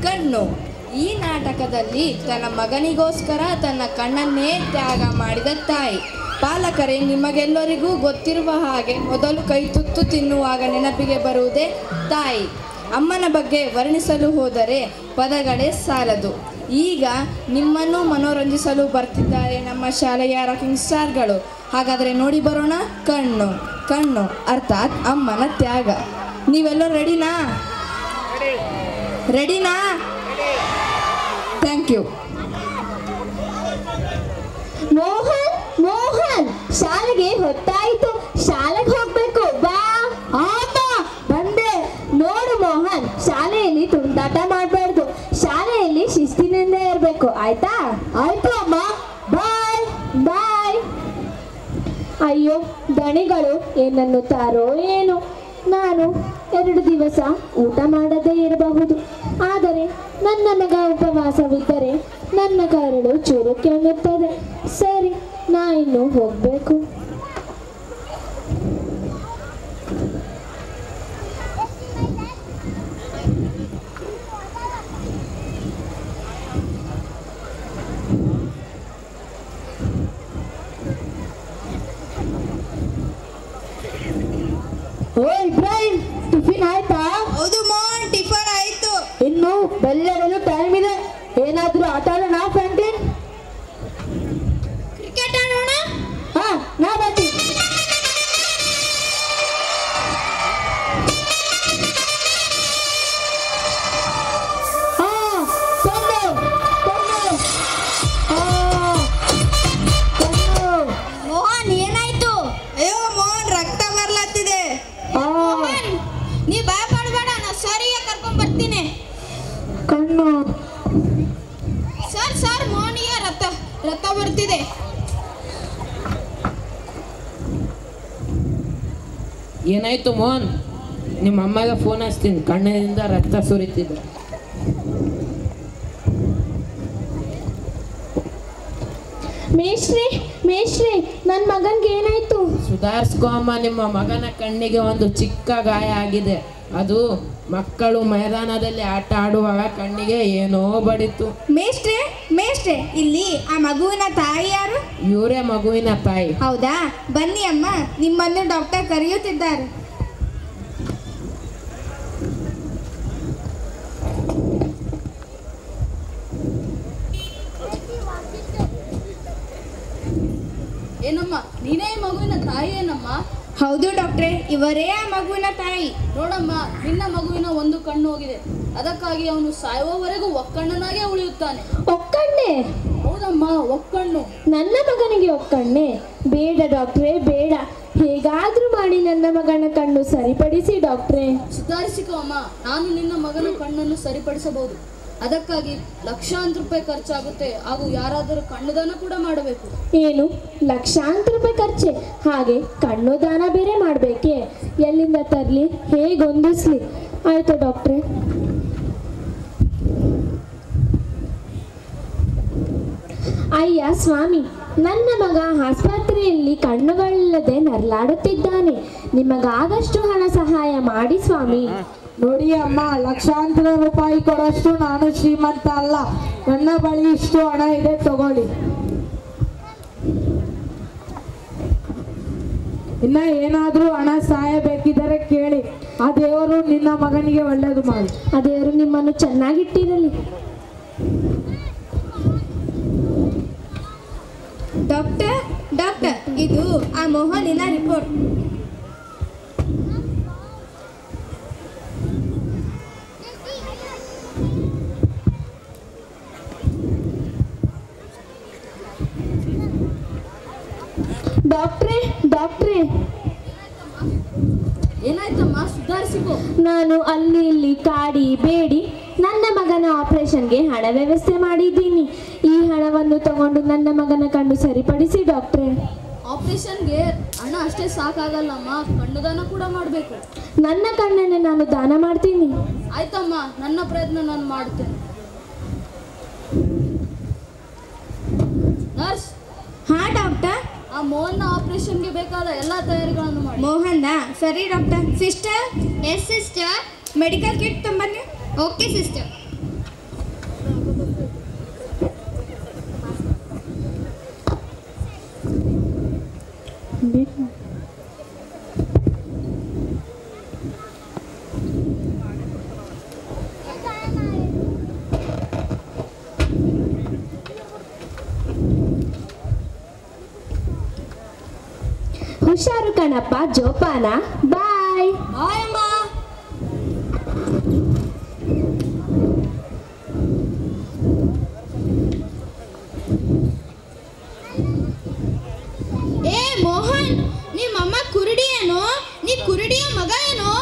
ಕಣ್ಣು. ಈ ನಾಟಕದಲ್ಲಿ ತನ್ನ ಮಗನಿಗೋಸ್ಕರ ತನ್ನ ಕಣ್ಣನ್ನೇ ತ್ಯಾಗ ಮಾಡಿದ ತಾಯಿ. ಪಾಲಕರೇ, ನಿಮಗೆಲ್ಲರಿಗೂ ಗೊತ್ತಿರುವ ಹಾಗೆ ಮೊದಲು ಕೈ ತುತ್ತು ತಿನ್ನುವಾಗ ನೆನಪಿಗೆ ಬರುವುದೇ ತಾಯಿ. ಅಮ್ಮನ ಬಗ್ಗೆ ವರ್ಣಿಸಲು ಹೋದರೆ ಪದಗಳೇ ಸಾಲದು. ಈಗ ನಿಮ್ಮನ್ನು ಮನೋರಂಜಿಸಲು ಬರ್ತಿದ್ದಾರೆ ನಮ್ಮ ಶಾಲೆಯ ರಾಕಿಂಗ್ ಸ್ಟಾರ್ಗಳು. ಹಾಗಾದರೆ ನೋಡಿ ಬರೋಣ. ಕಣ್ಣು. ಕಣ್ಣು ಅರ್ಥಾತ್ ಅಮ್ಮನ ತ್ಯಾಗ. ನೀವೆಲ್ಲರೂ ರೆಡಿನಾ? ರೆಡಿನಾ? Thank you. ಮೋಹನ್, ಮೋಹನ್, ಶಾಲೆಗೆ ಹೊತ್ತಾಯಿತು, ಶಾಲೆಗೆ ಹೋಗ್ಬೇಕು, ಬಾ. ಅಮ್ಮ ಬಂದೆ. ನೋಡು ಮೋಹನ್, ಶಾಲೆಯಲ್ಲಿ ತುಂಟಾಟ ಮಾಡಬಾರ್ದು, ಶಾಲೆಯಲ್ಲಿ ಶಿಸ್ತಿನಿಂದ ಇರಬೇಕು, ಆಯ್ತಾ? ಆಯ್ತು ಅಮ್ಮ, ಬಾಯ್ ಬಾಯ್. ಅಯ್ಯೋ ದಣಿಗಳು ಏನನ್ನುತ್ತಾರೋ ಏನು. ನಾನು 2 ದಿವಸ ಊಟ ಮಾಡದೇ ಇರಬಹುದು, ಆದರೆ ನನ್ನ ಮಗ ಉಪವಾಸವಿದ್ದರೆ ನನ್ನ ಕರಳು ಚುರುಕಿ ಅನ್ನುತ್ತದೆ. ಸರಿ, ನಾ ಇನ್ನು ಹೋಗಬೇಕು. ಓ ಇಬ್ರಾಹಿಂ, ಟಿಫಿನ್ ಆಯ್ತಾ? ಹೌದು ಮೋಹನ್, ಟಿಫನ್ ಆಯ್ತು. ಇನ್ನು ಬೆಲ್ಲಡಲು ಟೈಮ್ ಇದೆ. ಏನಾದ್ರೂ ಆಟ ಆಡೋಣ ಫ್ಯಾಂಕ್ಲಿನ್? ಕ್ರಿಕೆಟ್ ಆಡೋಣ. ಹಾ, ನಾ ಬರ್ತೀನಿ. ಹಾ, ಕಣ್ಣು, ಕಣ್ಣು. ಹಾ, ಕಣ್ಣು. ಮೋಹನ್ ಏನಾಯ್ತು? ಅಯ್ಯೋ ಮೋಹನ್, ರಕ್ತ ಬರ್ಲತ್ತಿದೆ. ಹಾ, ನೀ ಭಯ ಪಡಬೇಡ, ನಾ ಸರಿಯಾಗಿ ಕರ್ಕೊಂಡ್ ಬರ್ತೀನಿ. ಕಣ್ಣು. ಸರ್ ಮೋಹನಿಗೆ ರಕ್ತ ಬರ್ತಿದೆ. ಏನಾಯ್ತು ಮೋಹನ್? ನಿಮ್ಮ ಅಮ್ಮಗೆ ಫೋನ್ ಹಚ್ತೀನಿ, ಕಣ್ಣಿನಿಂದ ರಕ್ತ ಸುರಿತಿದೆ. ಮೇಷ್ಟ್ರೆ, ಮೇಷ್ಟ್ರೆ, ನನ್ನ ಮಗನ್ಗೆ ಏನಾಯ್ತು? ಸುಧಾರಿಸ್ಕೊ ಅಮ್ಮ, ನಿಮ್ಮ ಮಗನ ಕಣ್ಣಿಗೆ ಒಂದು ಚಿಕ್ಕ ಗಾಯ ಆಗಿದೆ. ಅದು ಮಕ್ಕಳು ಮೈದಾನದಲ್ಲಿ ಆಟ ಆಡುವಾಗ ಕಣ್ಣಿಗೆ ಏನೋ ಬಡಿತು. ಮೇಷ್ಟ್ರೆ, ಇಲ್ಲಿ ಆ ಮಗುವಿನ ತಾಯಿ ಯಾರು? ಇವರೇ ಮಗುವಿನ ತಾಯಿ. ಹೌದಾ? ಬನ್ನಿ ಅಮ್ಮ, ನಿಮ್ಮನ್ನು ಡಾಕ್ಟರ್ ಕರೆಯುತ್ತಿದ್ದಾರೆ. ಏನಮ್ಮ, ನೀನೇ ಈ ಮಗುವಿನ ತಾಯಿ ಏನಮ್ಮ? ಹೌದು ಡಾಕ್ಟ್ರೆ, ಇವರೇ ಆ ಮಗುವಿನ ತಾಯಿ. ನೋಡಮ್ಮ, ನಿನ್ನ ಮಗುವಿನ ಒಂದು ಕಣ್ಣು ಹೋಗಿದೆ, ಅದಕ್ಕಾಗಿ ಅವನು ಸಾಯುವವರೆಗೂ ಒಕ್ಕಣ್ಣನಾಗೆ ಉಳಿಯುತ್ತಾನೆ. ಒಕ್ಕಣ್ಣೆ? ಹೌದಮ್ಮ, ಒಕ್ಕಣ್ಣು. ನನ್ನ ಮಗನಿಗೆ ಒಕ್ಕಣ್ಣೆ? ಬೇಡ ಡಾಕ್ಟ್ರೇ, ಬೇಡ. ಹೇಗಾದ್ರೂ ಮಾಡಿ ನನ್ನ ಮಗನ ಕಣ್ಣು ಸರಿಪಡಿಸಿ ಡಾಕ್ಟ್ರೇ. ಸುಧಾರಿಸಿಕೋ ಅಮ್ಮ, ನಾನು ನಿನ್ನ ಮಗನ ಕಣ್ಣನ್ನು ಸರಿಪಡಿಸಬಹುದು. ಅದಕ್ಕಾಗಿ ಲಕ್ಷಾಂತರ ರೂಪಾಯಿ ಖರ್ಚಾಗುತ್ತೆ, ಹಾಗೂ ಯಾರಾದರೂ ಕಣ್ಣು ದಾನ ಕೂಡ ಮಾಡಬೇಕು. ಏನು, ಲಕ್ಷಾಂತರ ರೂಪಾಯಿ ಖರ್ಚೆ? ಹಾಗೆ ಕಣ್ಣು ದಾನ ಬೇರೆ ಮಾಡಬೇಕೆ? ಎಲ್ಲಿಂದ ತರಲಿ, ಹೇಗೆ ಹೊಂದಿಸ್ಲಿ? ಆಯ್ತು ಡಾಕ್ಟ್ರೇ. ಅಯ್ಯ ಸ್ವಾಮಿ, ನನ್ನ ಮಗ ಆಸ್ಪತ್ರೆಯಲ್ಲಿ ಕಣ್ಣುಗಳಿಲ್ಲದೆ ನರಳಾಡುತ್ತಿದ್ದಾನೆ. ನಿಮಗಾದಷ್ಟು ಹಣ ಸಹಾಯ ಮಾಡಿ ಸ್ವಾಮಿ. ನೋಡಿ ಅಮ್ಮ, ಲಕ್ಷಾಂತರ ರೂಪಾಯಿ ಕೊಡೋಷ್ಟು ನಾನು ಶ್ರೀಮಂತ ಅಲ್ಲ. ನನ್ನ ಬಳಿ ಇಷ್ಟು ಹಣ ಇದೆ, ತಗೊಳ್ಳಿ. ಇನ್ನ ಏನಾದ್ರೂ ಹಣ ಸಹಾಯ ಬೇಕಿದ್ದರೆ ಕೇಳಿ. ಆ ದೇವರು ನಿನ್ನ ಮಗನಿಗೆ ಒಳ್ಳೇದು ಮಾಡಿ. ಆ ದೇವರು ನಿಮ್ಮನ್ನು ಚೆನ್ನಾಗಿಟ್ಟಿರಲಿ. ಡಾಕ್ಟರ್, ಇದು ಆ ಮೋಹನಿನ ರಿಪೋರ್ಟ್. ಡಾಕ್ಟ್ರೇ, ಏನಾಯ್ತಮ್ಮ? ಸುಧಾರಿಸಿಕೋ. ನಾನು ಅಲ್ಲಿ ಇಲ್ಲಿ ಕಾಡಿ ಬೇಡಿ ನನ್ನ ಮಗನ ಆಪರೇಷನ್ಗೆ ಹಣ ವ್ಯವಸ್ಥೆ ಮಾಡಿದ್ದೀನಿ. ಈ ಹಣವನ್ನು ತಗೊಂಡು ನನ್ನ ಮಗನ ಕಣ್ಣು ಸರಿಪಡಿಸಿ ಡಾಕ್ಟ್ರೇ. ಆಪರೇಷನ್ಗೆ ಹಣ ಅಷ್ಟೇ ಸಾಕಾಗಲ್ಲಮ್ಮ, ಕಣ್ಣು ದಾನ ಕೂಡ ಮಾಡಬೇಕು. ನನ್ನ ಕಣ್ಣನ್ನೇ ನಾನು ದಾನ ಮಾಡ್ತೀನಿ. ಆಯ್ತಮ್ಮ, ನನ್ನ ಪ್ರಯತ್ನ ನಾನು ಮಾಡುತ್ತೇನೆ. ನರ್ಸ್. ಹಾ ಡಾಕ್ಟರ್. ಆ ಮೋಹನ್ನ ಆಪರೇಷನ್ಗೆ ಬೇಕಾದ ಎಲ್ಲ ತಯಾರಿಗಳನ್ನು ಮಾಡಿ. ಮೋಹನ್ನ? ಸರಿ doctor. Sister. Yes sister. Medical kit ತಂಬನ್ನಿ. Okay sister. ಹುಷಾರು ಕಣಪ್ಪ ಜೋಪಾನ. ಬಾಯ್. ಬಾಯ್ ಅಮ್ಮ. ಏ ಮೋಹನ್, ನಿಮ್ಮಮ್ಮ ಕುರುಡಿ ಏನೋ? ನೀ ಕುರುಡಿಯ ಮಗ ಏನೋ?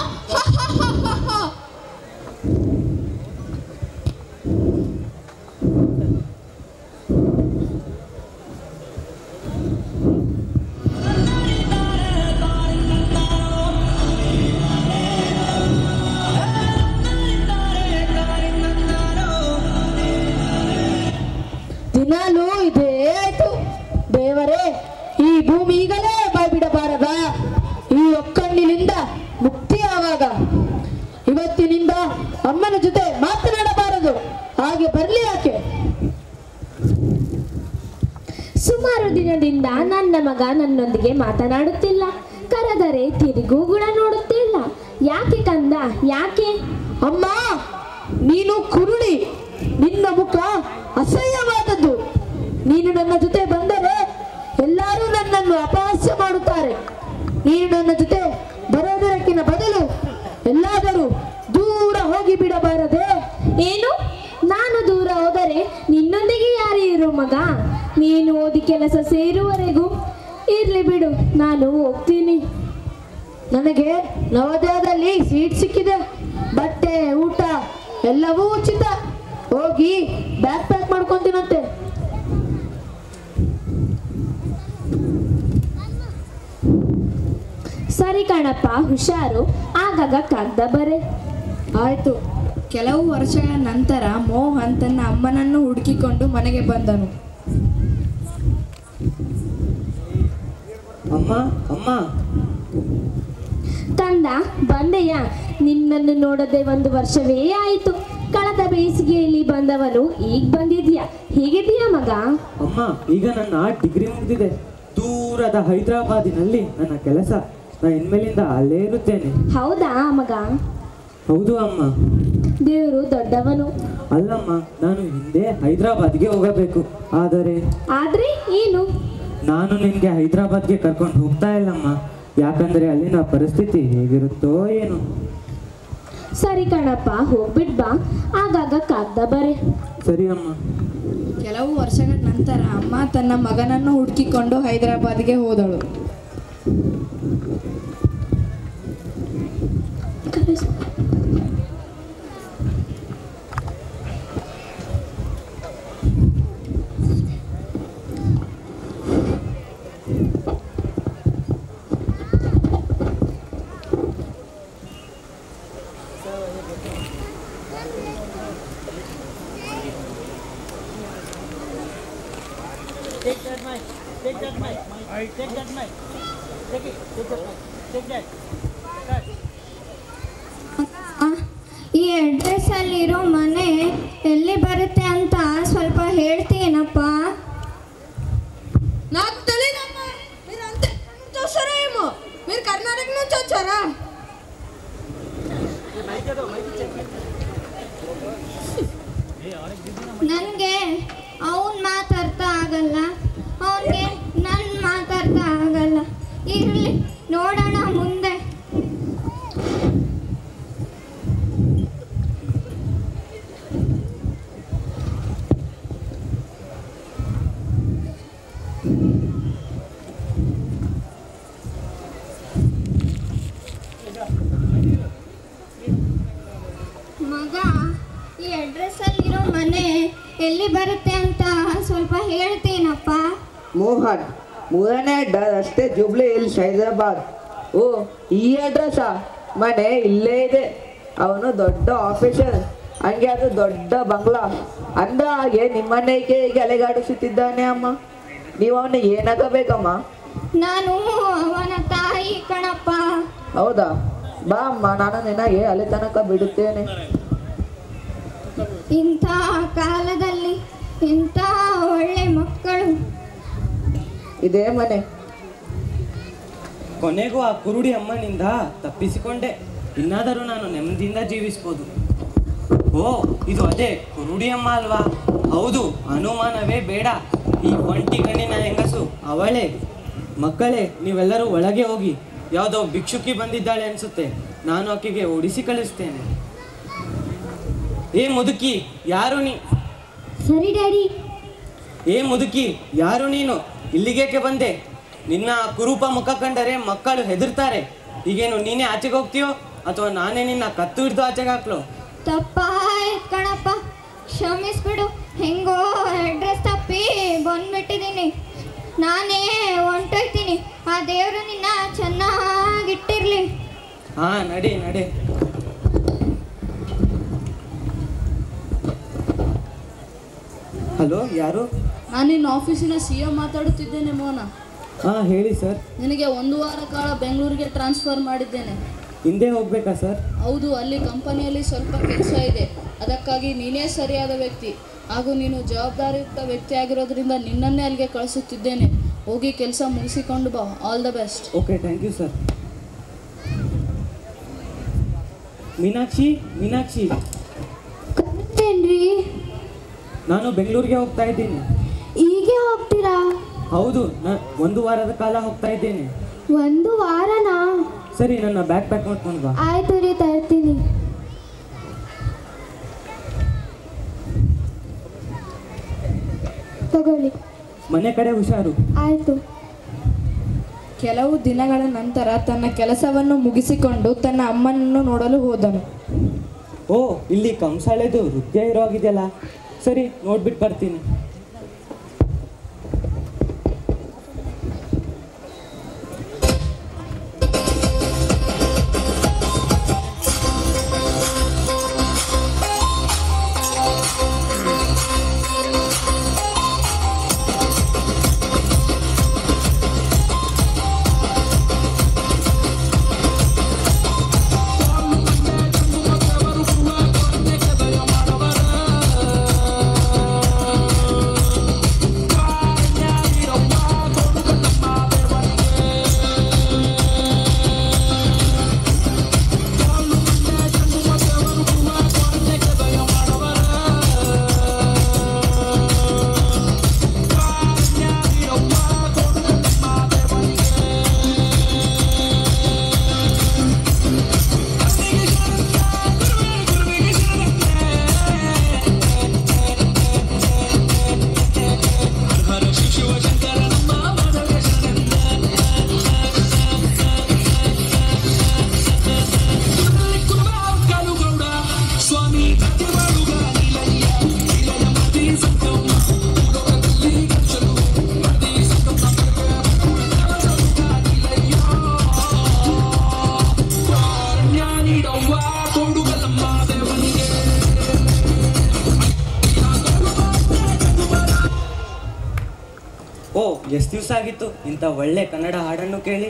ದಿನಾಲು ಇದೇ ಆಯ್ತು. ದೇವರೇ, ಈ ಭೂಮಿ ಈಗಲೇ ಬಾಯ್ಬಿಡಬಾರದ? ಈ ಒಕ್ಕಣ್ಣಿನಿಂದ ಮುಕ್ತಿ ಯಾವಾಗ? ಇವತ್ತಿನಿಂದ ಅಮ್ಮನ ಜೊತೆ ಮಾತನಾಡಬಾರದು. ಹಾಗೆ ಬರ್ಲಿ ಯಾಕೆ? ಸುಮಾರು ದಿನದಿಂದ ನನ್ನ ಮಗ ನನ್ನೊಂದಿಗೆ ಮಾತನಾಡುತ್ತಿಲ್ಲ. ಕರೆದರೆ ತಿರುಗೂ ಕೂಡ ನೋಡುತ್ತಿಲ್ಲ. ಯಾಕೆ ಕಂದ, ಯಾಕೆ? ಅಮ್ಮ, ನೀನು ಕುರುಡಿ. ನಿನ್ನ ಮುಖ ಅಸಹ್ಯವಾದದ್ದು. ನೀನು ನನ್ನ ಜೊತೆ ಬಂದರೆ ಎಲ್ಲರೂ ನನ್ನನ್ನು ಅಪಹಾಸ್ಯ ಮಾಡುತ್ತಾರೆ. ನೀನು ನನ್ನ ಜೊತೆ ಬರೋದಕ್ಕಿಂತ ಬದಲು ಎಲ್ಲಾದರೂ ದೂರ ಹೋಗಿ ಬಿಡಬಾರದೆ? ಏನು? ನಾನು ದೂರ ಹೋದರೆ ನಿನ್ನೊಂದಿಗೆ ಯಾರು ಇರು ಮಗ? ನೀನು ಓದಿ ಕೆಲಸ ಸೇರುವವರೆಗೂ ಇರ್ಲಿ ಬಿಡು, ನಾನು ಹೋಗ್ತೀನಿ. ನನಗೆ ನವೋದಯದಲ್ಲಿ ಸೀಟ್ ಸಿಕ್ಕಿದೆ. ಬಟ್ಟೆ, ಊಟ ಎಲ್ಲವೂ ಉಚಿತ. ಹೋಗಿ ಬ್ಯಾಗ್ ಪ್ಯಾಕ್ ಮಾಡ್ಕೊಂತೀನಂತೆ. ಸರಿ ಕಣಪ್ಪ, ಹುಷಾರು. ಆಗಾಗ ಕಾಗ್ದ ಬರೆ. ಆಯ್ತು. ಕೆಲವು ವರ್ಷಗಳ ನಂತರ ಮೋಹನ್ ತನ್ನ ಅಮ್ಮನನ್ನು ಹುಡುಕಿಕೊಂಡು ಮನೆಗೆ ಬಂದನು. ಅಮ್ಮ ಅಮ್ಮ. ಕಂದ, ಬಂದೆಯಾ? ನಿನ್ನನ್ನು ನೋಡದೆ 1 ವರ್ಷವೇ ಆಯಿತು. ಕಳೆದ ಬೇಸಿಗೆಯಲ್ಲಿ ಬಂದವನು ಈಗ ಬಂದಿದ್ಯಾ? ಹೇಗಿದ್ದೀಯಾ ಮಗ? ಅಮ್ಮ, ಈಗ ನನ್ನ ಡಿಗ್ರಿ ಮುಗಿದಿದೆ. ದೂರದ ಹೈದರಾಬಾದಿನಲ್ಲಿ ನನ್ನ ಕೆಲಸ. ನಾನು ಇನ್ಮೇಲಿಂದ ಅಲ್ಲೇ ಇರುತ್ತೇನೆ. ಹೌದಾ ಮಗ? ಹೌದು ಅಮ್ಮ. ದೇವರು ದೊಡ್ಡವನು. ಅಲ್ಲಮ್ಮ, ನಾನು ಹಿಂದೆ ಹೈದರಾಬಾದ್ಗೆ ಹೋಗಬೇಕು. ಆದರೆ ಏನು? ನಾನು ನಿನಗೆ ಹೈದರಾಬಾದ್ಗೆ ಕರ್ಕೊಂಡು ಹೋಗ್ತಾ ಇಲ್ಲಮ್ಮ. ಯಾಕಂದ್ರೆ ಅಲ್ಲಿನ ಪರಿಸ್ಥಿತಿ ಹೇಗಿರುತ್ತೋ ಏನು. ಸರಿ ಕಣಪ್ಪ, ಹೋಗ್ಬಿಟ್ ಬಾ. ಆಗಾಗ ಕಾಗ್ದ ಬರೆ. ಸರಿ ಅಮ್ಮ. ಕೆಲವು ವರ್ಷಗಳ ನಂತರ ಅಮ್ಮ ತನ್ನ ಮಗನನ್ನು ಹುಡುಕಿಕೊಂಡು ಹೈದರಾಬಾದ್ಗೆ ಹೋದಳು. ಈ ಅಡ್ರೆಸ್ ಅಲ್ಲಿರೋ ಮನೆ ಎಲ್ಲಿ ಬರುತ್ತೆ ಅಂತ ಸ್ವಲ್ಪ ಹೇಳ್ತೀನಪ್ಪ. నాకు తెలియదమ్మా. మీరు అంతే చూస్తారా ఏమో? మీరు కర్ణాటక నుంచి వచ్చారా? ನನಗೆ ಅವನ್ ಮಾತಾಡ್ತ ಆಗಲ್ಲ, ಅವನಿಗೆ ನನ್ನ ಮಾತಾಡ್ತ ಆಗಲ್ಲ. ಇರಲಿ, ನೋಡೋಣ ಮುಂದೆ. ಮಗ, ಈ ಅಡ್ರೆಸ್ ಅಲ್ಲಿರೋ ಮನೆ ಎಲ್ಲಿ ಬರುತ್ತೆ ಅಂತ ಸ್ವಲ್ಪ ಹೇಳ್ತೀನಪ್ಪ. ಮೋಹನ್, 3ನೇ ರಸ್ತೆ ಜುಬ್ಲಿ ಹಿಲ್ಸ್ ಹೈದರಾಬಾದ್. ಓ, ಈ ಅಡ್ರೆಸ್ಸಾ? ಮನೆ ಇಲ್ಲೇ ಇದೆ. ಅವನು ದೊಡ್ಡ ಆಫೀಸರ್. ಹಂಗೆ ಅದು ದೊಡ್ಡ ಬಂಗ್ಲಾ. ಅಂದ ಹಾಗೆ ನಿಮ್ಮನೆಗೆ ಈಗ ಅಲೆಗಾಡಿಸುತ್ತಿದ್ದಾನೆ ಅಮ್ಮ. ನೀವು ಅವನಿಗೆ ಏನಾಗಬೇಕಮ್ಮ? ನಾನು ಅವನ ತಾಯಿ ಕಣಪ್ಪ. ಹೌದಾ? ಬಾ ಅಮ್ಮ, ನಾನು ನಿನಗೆ ಅಲ್ಲಿ ತನಕ ಬಿಡುತ್ತೇನೆ. ಇಂಥ ಕಾಲದಲ್ಲಿ ಇಂಥ ಒಳ್ಳೆ ಮಕ್ಕಳು. ಇದೇ ಮನೆ. ಕೊನೆಗೂ ಆ ಕುರುಡಿ ಅಮ್ಮನಿಂದ ತಪ್ಪಿಸಿಕೊಂಡೆ. ಇನ್ನಾದರೂ ನಾನು ನೆಮ್ಮದಿಯಿಂದ ಜೀವಿಸ್ಬೋದು. ಓ, ಇದು ಅದೇ ಕುರುಡಿ ಅಮ್ಮ ಅಲ್ವಾ? ಹೌದು, ಅನುಮಾನವೇ ಬೇಡ. ಈ ಒಂಟಿ ಗಣ್ಣಿನ ಹೆಂಗಸು ಅವಳೇ. ಮಕ್ಕಳೇ, ನೀವೆಲ್ಲರೂ ಒಳಗೆ ಹೋಗಿ. ಯಾವುದೋ ಭಿಕ್ಷುಕಿ ಬಂದಿದ್ದಾಳೆ ಅನಿಸುತ್ತೆ. ನಾನು ಆಕೆಗೆ ಓಡಿಸಿ ಕಳಿಸ್ತೇನೆ. ಏ ಮುದುಕಿ, ಯಾರು ನೀ? ಸರಿ ಡ್ಯಾಡಿ. ಏ ಮುದುಕಿ, ಯಾರು ನೀನು? ಇಲ್ಲಿಗೇಕೆ ಬಂದೆ? ನಿನ್ನ ಕುರೂಪ ಮುಖ ಕಂಡರೆ ಮಕ್ಕಳು ಹೆದರ್ತಾರೆ. ಈಗೇನು ನೀನೇ ಆಚೆಗೆ ಹೋಗ್ತೀಯೋ ಅಥವಾ ನಾನೇ ನಿನ್ನ ಕತ್ತು ಹಿಡಿದು ಆಚೆಗೆ ಹಾಕ್ಲೋ? ತಪ್ಪಾಯ್ತು ಕಣಪ್ಪ, ಕ್ಷಮಿಸ್ಬಿಡು. ಹೆಂಗೋ ಅಡ್ರೆಸ್ ತಪ್ಪಿ ಬಂದ್ಬಿಟ್ಟಿದ್ದೀನಿ. ನಾನೇ ಹೊಂಟೋಗ್ತೀನಿ. ಆ ದೇವರು ನಿನ್ನ ಚೆನ್ನಾಗಿಟ್ಟಿರ್ಲಿ. ಹಾ, ನಡಿ ನಡೆ. ಹಲೋ, ಯಾರು? ನಾನು ನಿನ್ನ ಆಫೀಸಿನ CEO ಮಾತಾಡುತ್ತಿದ್ದೇನೆ ಮೋಹನ. ಹಾ, ಹೇಳಿ ಸರ್. ನಿನಗೆ 1 ವಾರ ಕಾಲ ಬೆಂಗಳೂರಿಗೆ ಟ್ರಾನ್ಸ್ಫರ್ ಮಾಡಿದ್ದೇನೆ. ಹಿಂದೆ ಹೋಗ್ಬೇಕಾ ಸರ್? ಹೌದು, ಅಲ್ಲಿ ಕಂಪನಿಯಲ್ಲಿ ಸ್ವಲ್ಪ ಕೆಲಸ ಇದೆ. ಅದಕ್ಕಾಗಿ ನೀನೇ ಸರಿಯಾದ ವ್ಯಕ್ತಿ ಹಾಗೂ ನೀನು ಜವಾಬ್ದಾರಿಯುಕ್ತ ವ್ಯಕ್ತಿ ಆಗಿರೋದ್ರಿಂದ ನಿನ್ನನ್ನೇ ಅಲ್ಲಿಗೆ ಕಳಿಸುತ್ತಿದ್ದೇನೆ. ಹೋಗಿ ಕೆಲಸ ಮುಗಿಸಿಕೊಂಡು ಬಾ. All the best. Okay, thank you sir. Meenakshi, Meenakshi, ಏನ್ರಿ? ನಾನು ಬೆಂಗಳೂರಿಗೆ ಹೋಗ್ತಾ ಇದ್ದೀನಿ. ಹೀಗೆ ಹೋಗ್ತೀರಾ? ಹೌದು, 1 ವಾರದ ಕಾಲ ಹೋಗ್ತಾ ಇದ್ದೇನೆ. 1 ವಾರನಾ? ಸರಿ, ನನ್ನ ಬ್ಯಾಗ್ ಪ್ಯಾಕ್ ಮಾಡ್ಕೊಂಡು ಬಾ. ಆಯ್ತು ರೀ, ತರ್ತೀನಿ. ತಗೊಳ್ಳಿ. ಮನೆ ಕಡೆ ಹುಷಾರು. ಆಯ್ತು. ಕೆಲವು ದಿನಗಳ ನಂತರ ತನ್ನ ಕೆಲಸವನ್ನು ಮುಗಿಸಿಕೊಂಡು ತನ್ನ ಅಮ್ಮನನ್ನು ನೋಡಲು ಹೋದನು. ಓ, ಇಲ್ಲಿ ಕಂಸಾಳೆದು ನೃತ್ಯ ಇರೋ ಆಗಿದೆಯಲ್ಲ. ಸರಿ, ನೋಡ್ಬಿಟ್ಟು ಬರ್ತೀನಿ. ಓ, ಎಷ್ಟು ದಿವಸ ಆಗಿತ್ತು ಇಂಥ ಒಳ್ಳೆ ಕನ್ನಡ ಹಾಡನ್ನು ಕೇಳಿ.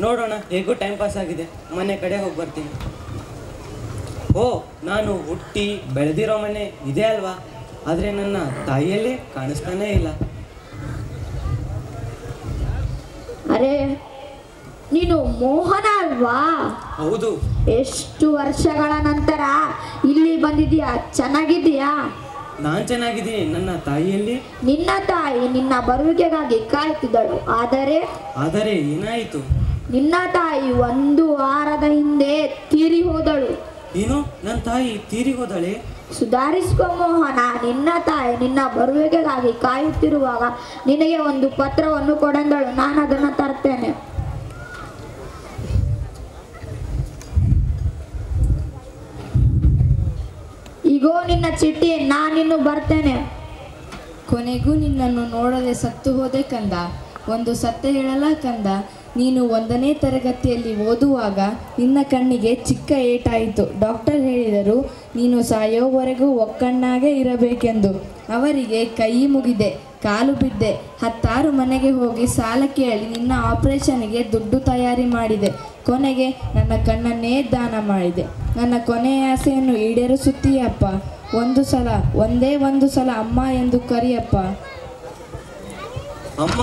ನೋಡೋಣ, ಹೇಗೂ ಟೈಮ್ ಪಾಸ್ ಆಗಿದೆ. ಮನೆ ಕಡೆ ಹೋಗಿ ಬರ್ತೀನಿ. ಓ, ನಾನು ಹುಟ್ಟಿ ಬೆಳೆದಿರೋ ಮನೆ ಇದೆ ಅಲ್ವಾ? ಆದರೆ ನನ್ನ ತಾಯಿಯಲ್ಲೇ ಕಾಣಿಸ್ತಾನೇ ಇಲ್ಲ. ಅರೆ, ನೀನು ಮೋಹನ ಅಲ್ವಾ? ಹೌದು. ಎಷ್ಟು ವರ್ಷಗಳ ನಂತರ ಇಲ್ಲಿ ಬಂದಿದ್ಯಾ? ಚೆನ್ನಾಗಿದ್ದೀಯಾ? ನಾನು ಚೆನ್ನಾಗಿದ್ದೀನಿ. ನನ್ನ ತಾಯಿಯಲ್ಲಿ? ನಿನ್ನ ತಾಯಿ ನಿನ್ನ ಬರುವಿಕೆಗಾಗಿ ಕಾಯ್ತಿದ್ದಳು. ಆದರೆ ಏನಾಯಿತು? ನಿನ್ನ ತಾಯಿ 1 ವಾರದ ಹಿಂದೆ ತೀರಿ ಹೋದಳು. ಏನು, ನನ್ನ ತಾಯಿ ತೀರಿ ಹೋದಳೆ? ಸುಧಾರಿಸ್ಕೊ ಮೋಹನ. ನಿನ್ನ ತಾಯಿ ನಿನ್ನ ಬರುವಿಕೆಗಾಗಿ ಕಾಯುತ್ತಿರುವಾಗ ನಿನಗೆ ಒಂದು ಪತ್ರವನ್ನು ಕೊಡೆಂದಳು. ನಾನು ಅದನ್ನು ತರ್ತೇನೆ. ಈಗೋ ನಿನ್ನ ಚಿಟ್ಟಿ. ನಾನಿನ್ನು ಬರ್ತೇನೆ. ಕೊನೆಗೂ ನಿನ್ನನ್ನು ನೋಡದೆ ಸತ್ತು ಹೋದೆ ಕಂದ. ಒಂದು ಸತ್ಯ ಹೇಳಲ್ಲ ಕಂದ, ನೀನು 1ನೇ ತರಗತಿಯಲ್ಲಿ ಓದುವಾಗ ನಿನ್ನ ಕಣ್ಣಿಗೆ ಚಿಕ್ಕ ಏಟಾಯಿತು. ಡಾಕ್ಟರ್ ಹೇಳಿದರು ನೀನು ಸಾಯೋವರೆಗೂ ಒಕ್ಕಣ್ಣಾಗೆ ಇರಬೇಕೆಂದು. ಅವರಿಗೆ ಕೈ ಮುಗಿದೆ, ಕಾಲು ಬಿದ್ದೆ. 10 ಮನೆಗೆ ಹೋಗಿ ಸಾಲ ಕೇಳಿ ನಿನ್ನ ಆಪರೇಷನ್ಗೆ ದುಡ್ಡು ತಯಾರಿ ಮಾಡಿದೆ. ಕೊನೆಗೆ ನನ್ನ ಕಣ್ಣನ್ನೇ ದಾನ ಮಾಡಿದೆ. ನನ್ನ ಕೊನೆಯ ಆಸೆಯನ್ನು ಈಡೇರಿಸುತ್ತೀಯಪ್ಪ. ಒಂದೇ ಒಂದು ಸಲ ಅಮ್ಮ ಎಂದು ಕರಿಯಪ್ಪ. ಅಮ್ಮ.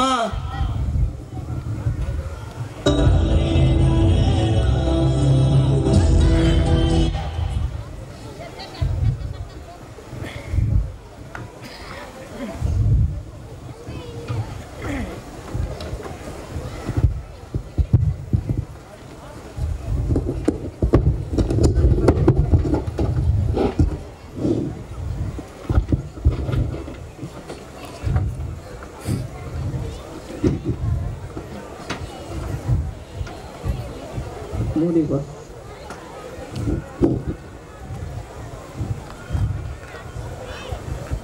ಮೂಡಿ ಬಾ.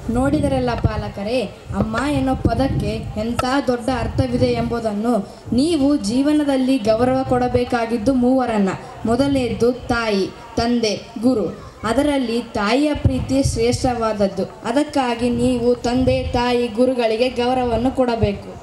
ನೋಡಿದರಲ್ಲ ಪಾಲಕರೇ, ಅಮ್ಮ ಎನ್ನೋ ಪದಕ್ಕೆ ಎಂಥ ದೊಡ್ಡ ಅರ್ಥವಿದೆ ಎಂಬುದನ್ನು. ನೀವು ಜೀವನದಲ್ಲಿ ಗೌರವ ಕೊಡಬೇಕಾಗಿದ್ದು ಮೂವರನ್ನ. ಮೊದಲನೇದ್ದು ತಾಯಿ, ತಂದೆ, ಗುರು. ಅದರಲ್ಲಿ ತಾಯಿಯ ಪ್ರೀತಿ ಶ್ರೇಷ್ಠವಾದದ್ದು. ಅದಕ್ಕಾಗಿ ನೀವು ತಂದೆ, ತಾಯಿ, ಗುರುಗಳಿಗೆ ಗೌರವವನ್ನು ಕೊಡಬೇಕು.